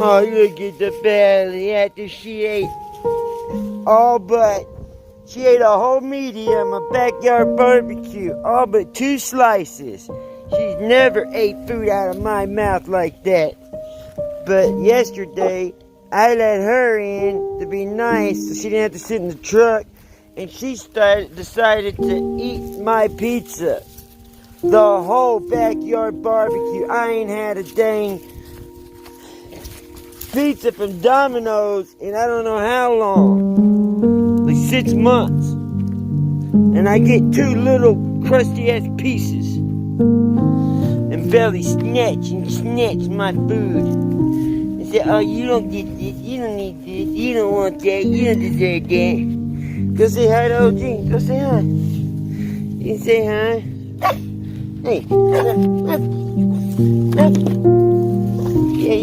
Oh, look at the belly after she ate all but. She ate a whole medium of backyard barbecue, all but 2 slices. She's never ate food out of my mouth like that. But yesterday, I let her in to be nice so she didn't have to sit in the truck. And she decided to eat my pizza. The whole backyard barbecue. I ain't had a dang pizza from Domino's in I don't know how long. Like 6 months. And I get 2 little crusty ass pieces. And Belly snatch my food. And say, oh, you don't get this, you don't need this, you don't want that, you don't deserve that. Go say hi to OG. Go say hi. You can say hi. Hey.